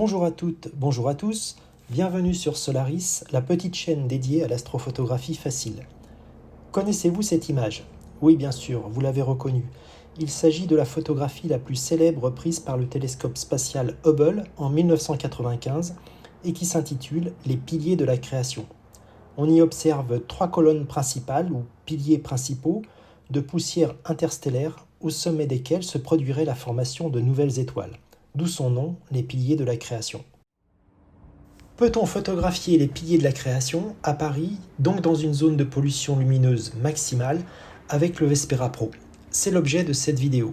Bonjour à toutes, bonjour à tous, bienvenue sur Solaris, la petite chaîne dédiée à l'astrophotographie facile. Connaissez-vous cette image? Oui, bien sûr, vous l'avez reconnue. Il s'agit de la photographie la plus célèbre prise par le télescope spatial Hubble en 1995 et qui s'intitule « Les piliers de la création ». On y observe 3 colonnes principales ou piliers principaux de poussière interstellaire au sommet desquels se produirait la formation de nouvelles étoiles. D'où son nom, les piliers de la création. Peut-on photographier les piliers de la création à Paris, donc dans une zone de pollution lumineuse maximale, avec le Vespera Pro? C'est l'objet de cette vidéo.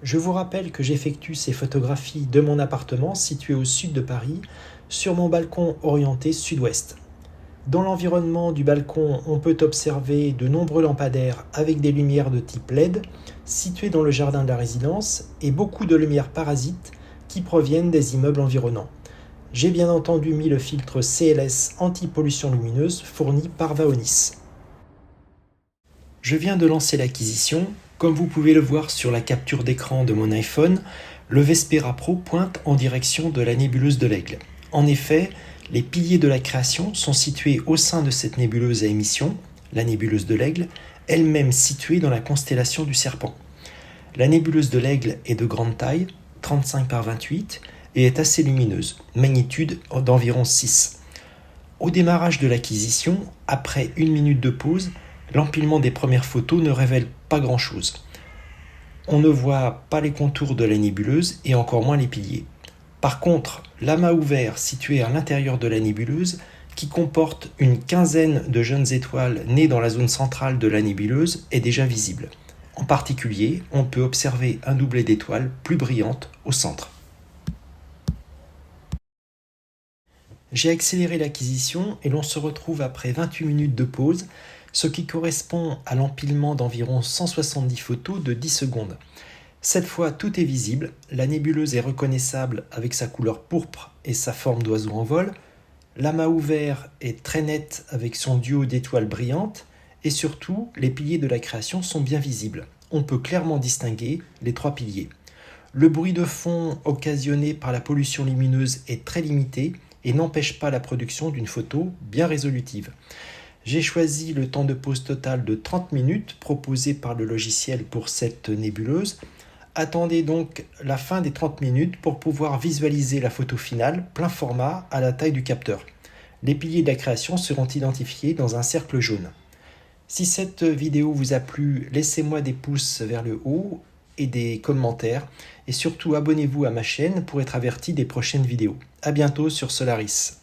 Je vous rappelle que j'effectue ces photographies de mon appartement situé au sud de Paris, sur mon balcon orienté sud-ouest. Dans l'environnement du balcon, on peut observer de nombreux lampadaires avec des lumières de type LED situés dans le jardin de la résidence et beaucoup de lumières parasites qui proviennent des immeubles environnants. J'ai bien entendu mis le filtre CLS anti-pollution lumineuse fourni par Vaonis. Je viens de lancer l'acquisition. Comme vous pouvez le voir sur la capture d'écran de mon iPhone, le Vespera Pro pointe en direction de la nébuleuse de l'Aigle. En effet, les piliers de la création sont situés au sein de cette nébuleuse à émission, la nébuleuse de l'Aigle, elle-même située dans la constellation du Serpent. La nébuleuse de l'Aigle est de grande taille, 35 par 28, et est assez lumineuse, magnitude d'environ 6. Au démarrage de l'acquisition, après 1 minute de pause, l'empilement des premières photos ne révèle pas grand-chose. On ne voit pas les contours de la nébuleuse et encore moins les piliers. Par contre, l'amas ouvert situé à l'intérieur de la nébuleuse, qui comporte une quinzaine de jeunes étoiles nées dans la zone centrale de la nébuleuse, est déjà visible. En particulier, on peut observer un doublet d'étoiles plus brillantes au centre. J'ai accéléré l'acquisition et l'on se retrouve après 28 minutes de pause, ce qui correspond à l'empilement d'environ 170 photos de 10 secondes. Cette fois, tout est visible, la nébuleuse est reconnaissable avec sa couleur pourpre et sa forme d'oiseau en vol, l'amas ouvert est très net avec son duo d'étoiles brillantes, et surtout, les piliers de la création sont bien visibles. On peut clairement distinguer les 3 piliers. Le bruit de fond occasionné par la pollution lumineuse est très limité et n'empêche pas la production d'une photo bien résolutive. J'ai choisi le temps de pause total de 30 minutes proposé par le logiciel pour cette nébuleuse. Attendez donc la fin des 30 minutes pour pouvoir visualiser la photo finale plein format à la taille du capteur. Les piliers de la création seront identifiés dans un cercle jaune. Si cette vidéo vous a plu, laissez-moi des pouces vers le haut et des commentaires. Et surtout, abonnez-vous à ma chaîne pour être averti des prochaines vidéos. À bientôt sur Solaris.